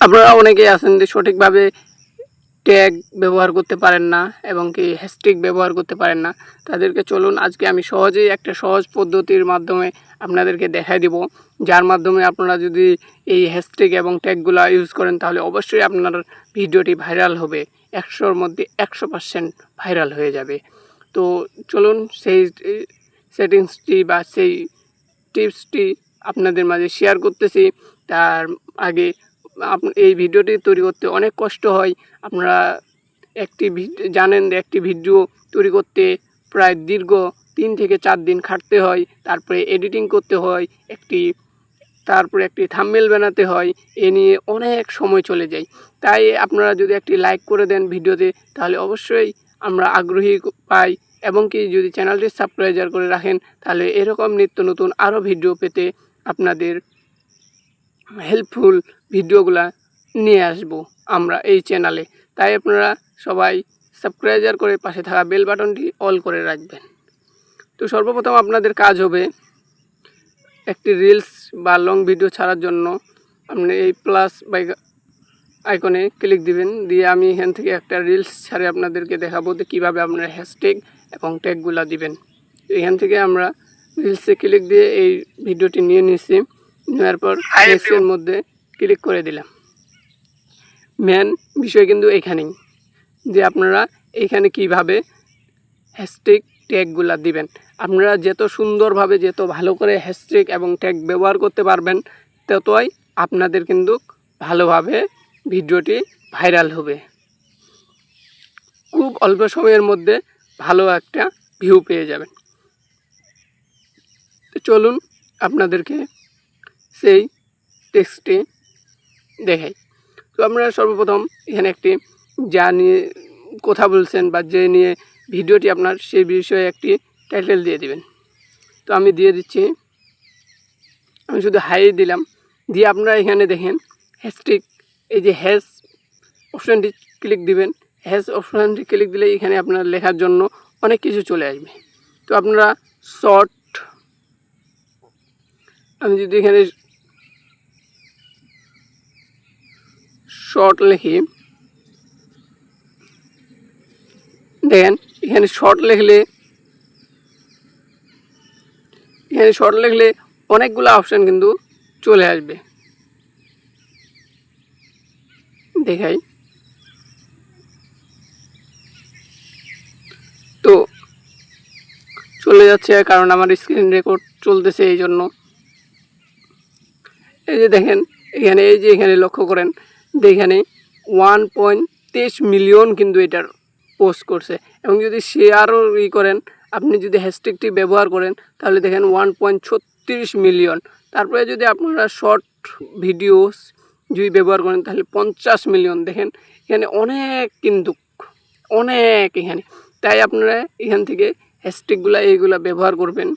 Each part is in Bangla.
আপনারা অনেকেই আছেন যে সঠিকভাবে ট্যাগ ব্যবহার করতে পারেন না এবং কি হ্যাশট্যাগ ব্যবহার করতে পারেন না। তাদেরকে চলুন আজকে আমি সহজেই একটা সহজ পদ্ধতির মাধ্যমে আপনাদেরকে দেখাই দিব, যার মাধ্যমে আপনারা যদি এই হ্যাশট্যাগ এবং ট্যাগগুলো ইউজ করেন তাহলে অবশ্যই আপনার ভিডিওটি ভাইরাল হবে, 100-র মধ্যে 100% ভাইরাল হয়ে যাবে। তো চলুন সেই সেটিংসটি বা সেই টিপসটি আপনাদের মাঝে শেয়ার করতেছি। তার আগে এই ভিডিওটি তৈরি করতে অনেক কষ্ট হয়। আপনারা জানেন যে একটি ভিডিও তৈরি করতে প্রায় দীর্ঘ 3 থেকে 4 দিন খাটতে হয়, তারপরে এডিটিং করতে হয়, তারপরে একটি থাম্বনেল বানাতে হয়, এ নিয়ে অনেক সময় চলে যায়। তাই আপনারা যদি একটি লাইক করে দেন ভিডিওতে তাহলে অবশ্যই আমরা আগ্রহী পাই, এবং কি যদি চ্যানেলটি সাবস্ক্রাইব করে রাখেন তাহলে এরকম নিত্য নতুন আরও ভিডিও পেতে আপনাদের হেল্পফুল ভিডিওগুলা নিয়ে আসব আমরা এই চ্যানেলে। তাই আপনারা সবাই সাবস্ক্রাইব করে পাশে থাকা বেল বাটনটি অল করে রাখবেন। তো সর্বপ্রথম আপনাদের কাজ হবে একটি রিলস বা লং ভিডিও ছাড়ার জন্য আপনি এই প্লাস আইকনে ক্লিক দিবেন, দিয়ে আমি এখান থেকে একটা রিলস ছাড়ে আপনাদেরকে দেখাবো যে কীভাবে আপনারা হ্যাশট্যাগ এবং ট্যাগগুলা দিবেন। এখান থেকে আমরা রিলসে ক্লিক দিয়ে এই ভিডিওটি নিয়ে নিচ্ছি, নেওয়ার পর নেক্সটের মধ্যে ক্লিক করে দিলাম। মেন বিষয় কিন্তু এখানেই যে আপনারা এইখানে কিভাবে হ্যাশট্যাগ ট্যাগগুলা দিবেন। আপনারা যত সুন্দরভাবে যত ভালো করে হ্যাশট্যাগ এবং ট্যাগ ব্যবহার করতে পারবেন ততই আপনাদের কিন্তু ভালোভাবে ভিডিওটি ভাইরাল হবে, খুব অল্প সময়ের মধ্যে ভালো একটা ভিউ পেয়ে যাবেন। তো চলুন আপনাদেরকে সেই টেক্সটটি দেখাই। তো আপনারা সর্বপ্রথম এখানে একটি যা নিয়ে কথা বলছেন বা যে নিয়ে ভিডিওটি আপনার সেই বিষয়ে একটি টাইটেল দিয়ে দিবেন। তো আমি দিয়ে দিচ্ছি, আমি শুধু হাই দিলাম, দিয়ে আপনারা এখানে দেখেন হ্যাশট্যাগ, এই যে হ্যাশ অপশানটি ক্লিক দিবেন। হ্যাশ অপশানটি ক্লিক দিলে এখানে আপনার লেখার জন্য অনেক কিছু চলে আসবে। তো আপনারা আমি যদি এখানে শর্ট লিখি, দেখেন এখানে শর্ট লিখলে অনেকগুলো অপশান কিন্তু চলে আসবে। দেখাই, তো চলে যাচ্ছে কারণ আমার স্ক্রিন রেকর্ড চলতেছে এই জন্য। এই যে দেখেন এখানে, এই যে এখানে লক্ষ্য করেন যে এখানে 1.23 মিলিয়ন কিন্তু এটার পোস্ট করছে, এবং যদি শেয়ারও করেন, আপনি যদি হ্যাশট্যাগটি ব্যবহার করেন তাহলে দেখেন 1.36 মিলিয়ন। তারপরে যদি আপনারা শর্ট ভিডিওস যদি ব্যবহার করেন তাহলে 50 মিলিয়ন। দেখেন এখানে অনেক কিন্তু অনেক এখানে। তাই আপনারা এখান থেকে হ্যাশট্যাগুলো এইগুলা ব্যবহার করবেন।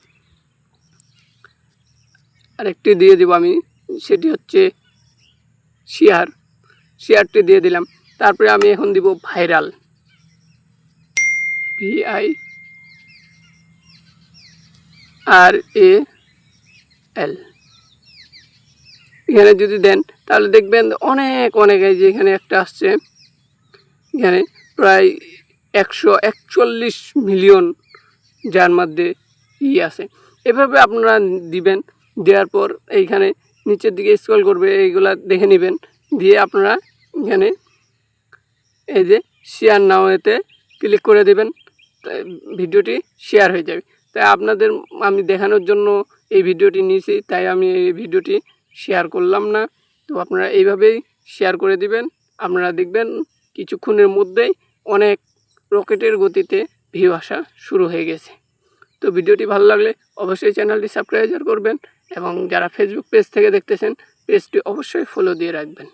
আরেকটি দিয়ে দিব আমি, সেটি হচ্ছে শেয়ারটি দিয়ে দিলাম। তারপরে আমি এখন দিব ভাইরাল, VIRAL। এখানে যদি দেন তাহলে দেখবেন অনেক এই যে এখানে একটা আসছে, এখানে প্রায় 141 মিলিয়ন, যার মধ্যে আছে। এভাবে আপনারা দিবেন, দেওয়ার পর এইখানে নিচের দিকে স্ক্রল করবে, এইগুলা দেখে নেবেন, দিয়ে আপনারা এখানে এই যে শেয়ার নাও এতে ক্লিক করে দেবেন, ভিডিওটি শেয়ার হয়ে যাবে। তাই আপনাদের আমি দেখানোর জন্য এই ভিডিওটি নিয়েছি, তাই আমি এই ভিডিওটি শেয়ার করলাম না। তো আপনারা এইভাবেই শেয়ার করে দিবেন, আপনারা দেখবেন কিছুক্ষণের মধ্যেই অনেক রকেটের গতিতে ভিউ আসা শুরু হয়ে গেছে। তো ভিডিওটি ভালো লাগলে অবশ্যই চ্যানেলটি সাবস্ক্রাইব করবেন, এবং যারা ফেসবুক পেজ থেকে দেখতেছেন পেজটি অবশ্যই ফলো দিয়ে রাখবেন।